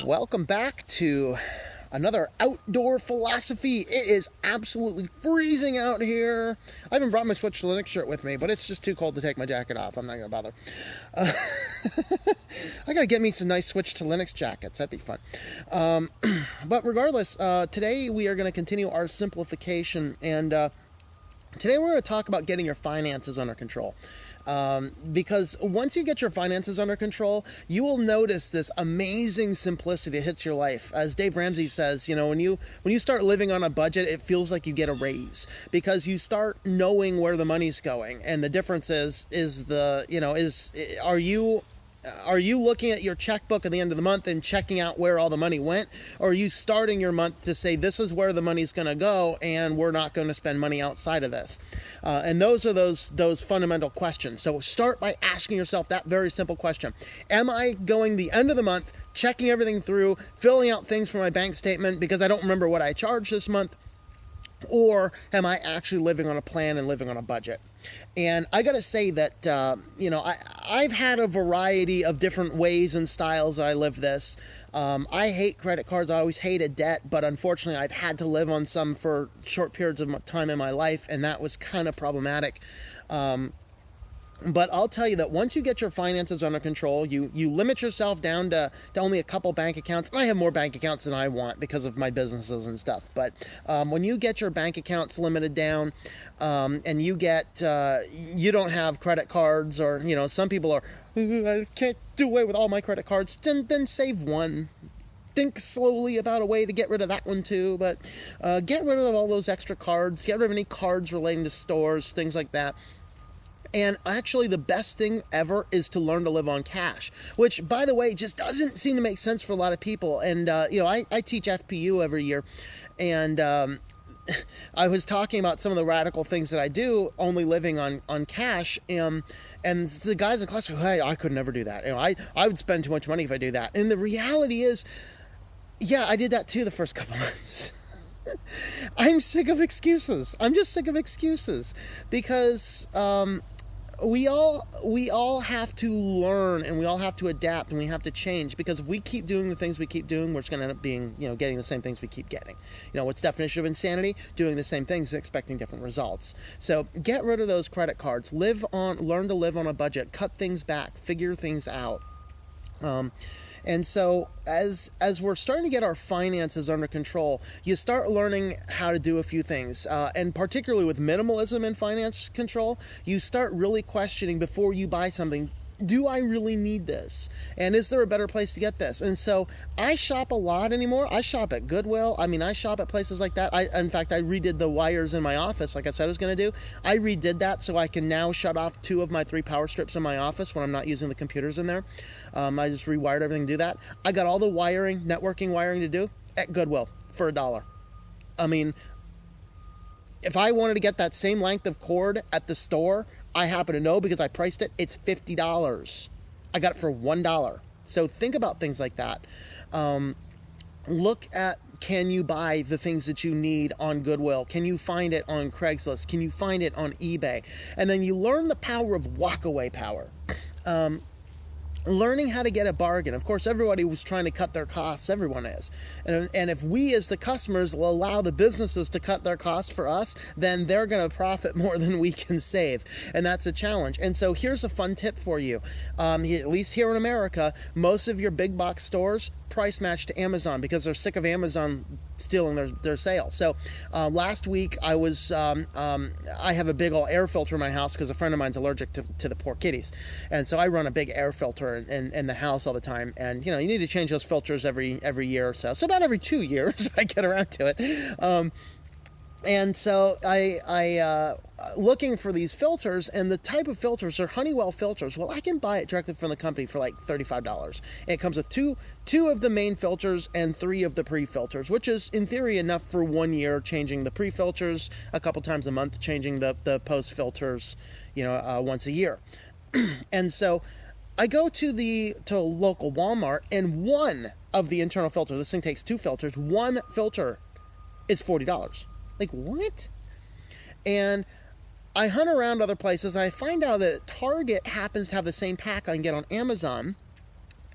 Welcome back to another outdoor philosophy. It is absolutely freezing out here. I haven't brought my Switch to Linux shirt with me, but it's just too cold to take my jacket off. I'm not going to bother. I got to get me some nice Switch to Linux jackets. That'd be fun. But regardless, today we are going to continue our simplification, and today we're going to talk about getting your finances under control. Because once you get your finances under control, you will notice this amazing simplicity that hits your life. As Dave Ramsey says, when you start living on a budget, it feels like you get a raise because you start knowing where the money's going. And the difference are you looking at your checkbook at the end of the month and checking out where all the money went? Or are you starting your month to say, this is where the money's going to go and we're not going to spend money outside of this? And those are those fundamental questions. So start by asking yourself that very simple question. Am I going the end of the month, checking everything through, filling out things for my bank statement because I don't remember what I charged this month? Or am I actually living on a plan and living on a budget? And I got to say that, I've had a variety of different ways and styles that I live this. I hate credit cards. I always hated debt, but unfortunately I've had to live on some for short periods of time in my life, and that was kind of problematic. But I'll tell you that once you get your finances under control, you limit yourself down to only a couple bank accounts. And I have more bank accounts than I want because of my businesses and stuff. But when you get your bank accounts limited down, and you don't have credit cards, or some people are, I can't do away with all my credit cards. Then save one. Think slowly about a way to get rid of that one too, but get rid of all those extra cards. Get rid of any cards relating to stores, things like that. And actually, the best thing ever is to learn to live on cash, which, by the way, just doesn't seem to make sense for a lot of people. And, I teach FPU every year, and I was talking about some of the radical things that I do, only living on cash, and the guys in class go, hey, I could never do that. I would spend too much money if I do that. And the reality is, yeah, I did that too the first couple months. I'm sick of excuses. I'm just sick of excuses because we all have to learn, and we all have to adapt, and we have to change, because if we keep doing the things we keep doing, we're just going to end up being, getting the same things we keep getting. What's the definition of insanity? Doing the same things and expecting different results. So get rid of those credit cards. Learn to live on a budget. Cut things back. Figure things out. And so as we're starting to get our finances under control, you start learning how to do a few things. And particularly with minimalism and finance control, you start really questioning before you buy something, do I really need this? And is there a better place to get this? And so I shop a lot anymore. I shop at Goodwill. I shop at places like that. In fact, I redid the wires in my office like I said I was going to do. I redid that so I can now shut off 2 of my 3 power strips in my office when I'm not using the computers in there. I just rewired everything to do that. I got all the networking wiring to do at Goodwill for $1. If I wanted to get that same length of cord at the store, I happen to know because I priced it, it's $50. I got it for $1. So think about things like that. Look at, can you buy the things that you need on Goodwill? Can you find it on Craigslist? Can you find it on eBay? And then you learn the power of walkaway power. Learning how to get a bargain. Of course, everybody was trying to cut their costs. Everyone is. And if we as the customers will allow the businesses to cut their costs for us, then they're going to profit more than we can save. And that's a challenge. And so here's a fun tip for you. At least here in America, most of your big box stores price match to Amazon because they're sick of Amazon stealing their sales. So last week I have a big old air filter in my house because a friend of mine's allergic to the poor kitties, and so I run a big air filter in the house all the time. And you need to change those filters every year or so. So about every 2 years I get around to it. And so I looking for these filters, and the type of filters are Honeywell filters. Well, I can buy it directly from the company for like $35. And it comes with two of the main filters and 3 of the pre-filters, which is in theory enough for 1 year, changing the pre-filters a couple times a month, changing the post-filters, once a year. And so I go to a local Walmart, and one of the internal filters, this thing takes 2 filters, one filter is $40. Like, what? And I hunt around other places, and I find out that Target happens to have the same pack I can get on Amazon,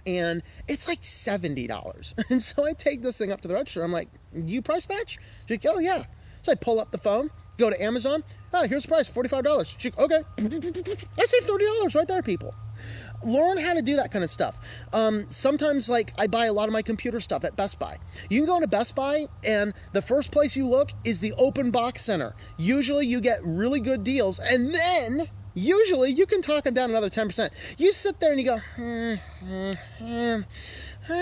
and it's like $70. And so I take this thing up to the register. I'm like, you price match? She's like, oh yeah. So I pull up the phone, go to Amazon. Oh, here's the price, $45. She's like, okay. I saved $30 right there, people. Learn how to do that kind of stuff. Sometimes, like, I buy a lot of my computer stuff at Best Buy. You can go to Best Buy, and the first place you look is the open box center. Usually you get really good deals, and then usually you can talk them down another 10%. You sit there and you go, it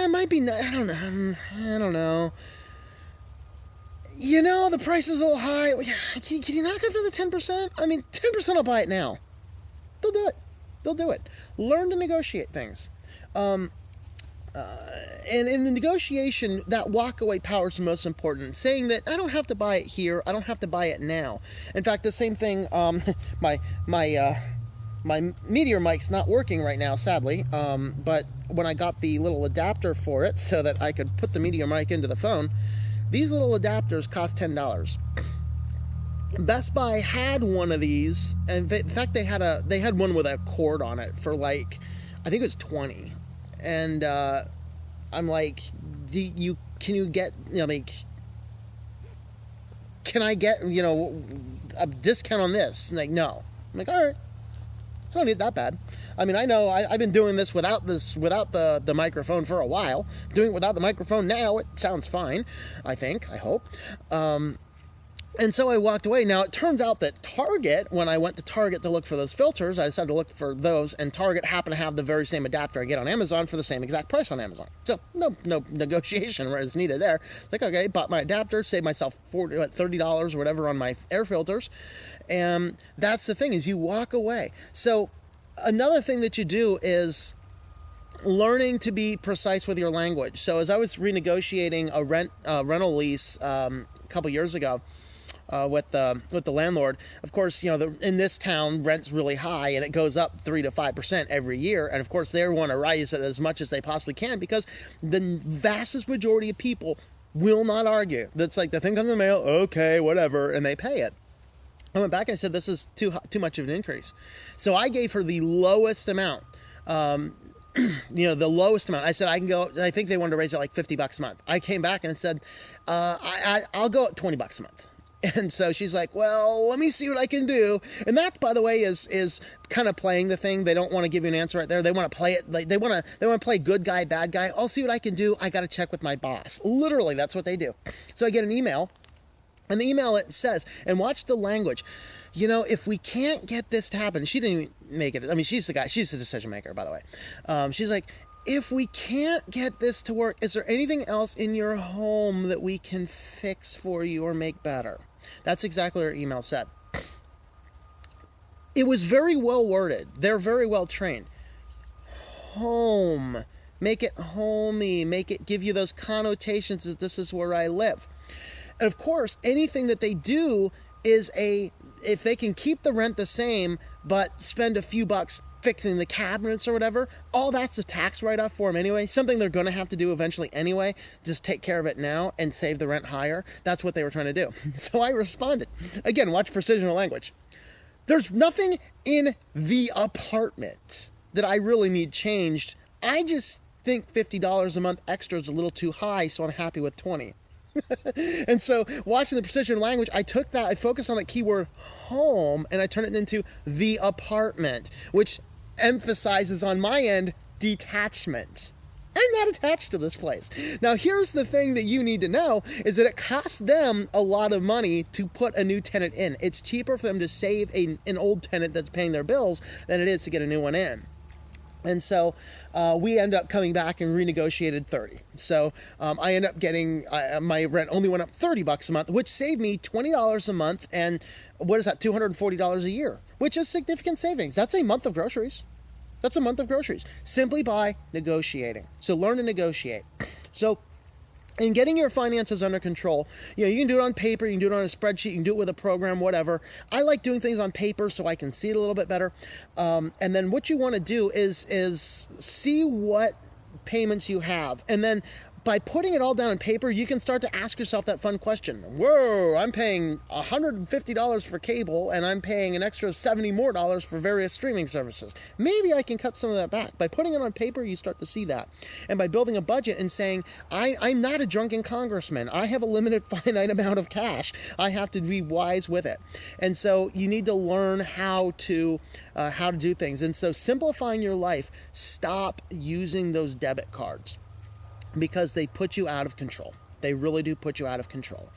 might be, I don't know. You know, the price is a little high. Can you knock it for the 10%? I mean, 10% I'll buy it now. They'll do it. They'll do it. Learn to negotiate things. And in the negotiation, that walkaway power is the most important. Saying that I don't have to buy it here, I don't have to buy it now. In fact, the same thing. My Meteor mic's not working right now, sadly. But when I got the little adapter for it, so that I could put the Meteor mic into the phone, these little adapters cost $10. Best Buy had one of these, and in fact they had one with a cord on it for like, I think it was $20, and I'm like, can I get a discount on this? And like, no. I'm like, all right, it's not that bad. I mean, I know I've been doing this without the microphone for a while. Doing it without the microphone now, it sounds fine. I hope. And so I walked away. Now, it turns out that Target, when I went to Target to look for those filters, I decided to look for those, and Target happened to have the very same adapter I get on Amazon for the same exact price on Amazon. So, no negotiation is needed there. Like, okay, bought my adapter, saved myself $30 or whatever on my air filters, and that's the thing, is you walk away. So, another thing that you do is learning to be precise with your language. So, as I was renegotiating a rental lease a couple years ago, with the landlord, of course, in this town, rent's really high, and it goes up 3 to 5% every year. And of course, they want to raise it as much as they possibly can, because the vastest majority of people will not argue. That's like, the thing comes in the mail, okay, whatever, and they pay it. I went back and I said, this is too much of an increase. So I gave her the lowest amount. The lowest amount. I said, I think they wanted to raise it like $50 a month. I came back and said, I'll go at $20 a month. And so she's like, well, let me see what I can do. And that, by the way, is kind of playing the thing. They don't want to give you an answer right there. They want to play it like they want to play good guy, bad guy. I'll see what I can do. I got to check with my boss. Literally, that's what they do. So I get an email, and the email, it says, and watch the language. If we can't get this to happen, she didn't even make it. I mean, she's the decision maker, by the way. She's like, if we can't get this to work, is there anything else in your home that we can fix for you or make better? That's exactly what her email said. It was very well worded. They're very well trained. Home. Make it homey. Make it give you those connotations that this is where I live. And of course, anything that they do is if they can keep the rent the same, but spend a few bucks fixing the cabinets or whatever, all that's a tax write-off for them anyway. Something they're going to have to do eventually anyway. Just take care of it now and save the rent higher. That's what they were trying to do. So I responded. Again, watch precision of language. There's nothing in the apartment that I really need changed. I just think $50 a month extra is a little too high, so I'm happy with $20. And so, watching the precision of language, I took that, I focused on that keyword home, and I turned it into the apartment, which emphasizes on my end detachment. I'm not attached to this place. Now, here's the thing that you need to know, is that it costs them a lot of money to put a new tenant in. It's cheaper for them to save an old tenant that's paying their bills than it is to get a new one in. And so we end up coming back and renegotiated $30. So I end up getting my rent only went up $30 a month, which saved me $20 a month. And what is that? $240 a year, which is significant savings. That's a month of groceries. Simply by negotiating. So learn to negotiate. So in getting your finances under control, you can do it on paper, you can do it on a spreadsheet, you can do it with a program, whatever. I like doing things on paper so I can see it a little bit better. And then what you want to do is see what payments you have. And then by putting it all down on paper, you can start to ask yourself that fun question. Whoa, I'm paying $150 for cable, and I'm paying an extra $70 more for various streaming services. Maybe I can cut some of that back. By putting it on paper, you start to see that. And by building a budget and saying, I'm not a drunken congressman. I have a limited finite amount of cash. I have to be wise with it. And so you need to learn how to do things. And so simplifying your life, stop using those debit cards, because they put you out of control. They really do put you out of control.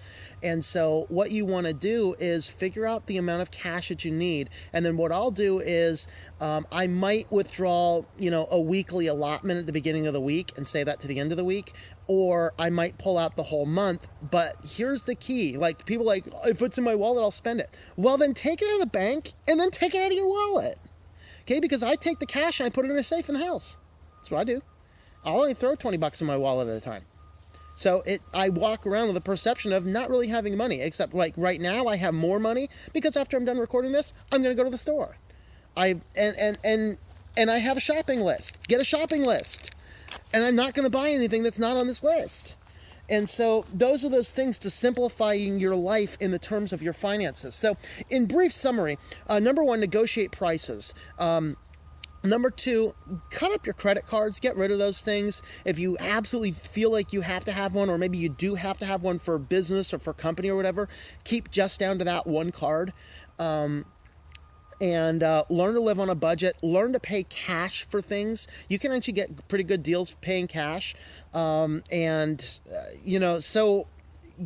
And so what you want to do is figure out the amount of cash that you need. And then what I'll do is I might withdraw, a weekly allotment at the beginning of the week and save that to the end of the week. Or I might pull out the whole month. But here's the key. Like, people like, if it's in my wallet, I'll spend it. Well, then take it out of the bank and then take it out of your wallet. Okay? Because I take the cash and I put it in a safe in the house. That's what I do. I'll only throw $20 in my wallet at a time. So I walk around with a perception of not really having money, except like right now I have more money because after I'm done recording this, I'm going to go to the store. And I have a shopping list. Get a shopping list. And I'm not going to buy anything that's not on this list. And so those are those things to simplifying your life in the terms of your finances. So in brief summary, number one, negotiate prices. Number two, cut up your credit cards, get rid of those things. If you absolutely feel like you have to have one, or maybe you do have to have one for business or for company or whatever, keep just down to that one card. And learn to live on a budget. Learn to pay cash for things. You can actually get pretty good deals paying cash. So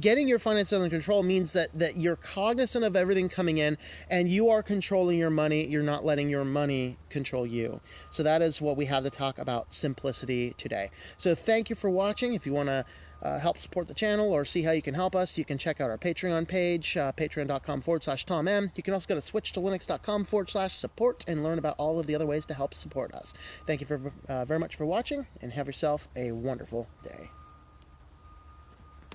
getting your finances under control means that you're cognizant of everything coming in and you are controlling your money. You're not letting your money control you. So that is what we have to talk about simplicity today. So thank you for watching. If you want to help support the channel or see how you can help us, you can check out our Patreon page, patreon.com/Tom M. You can also go to switchtolinux.com/support and learn about all of the other ways to help support us. Thank you very much for watching, and have yourself a wonderful day.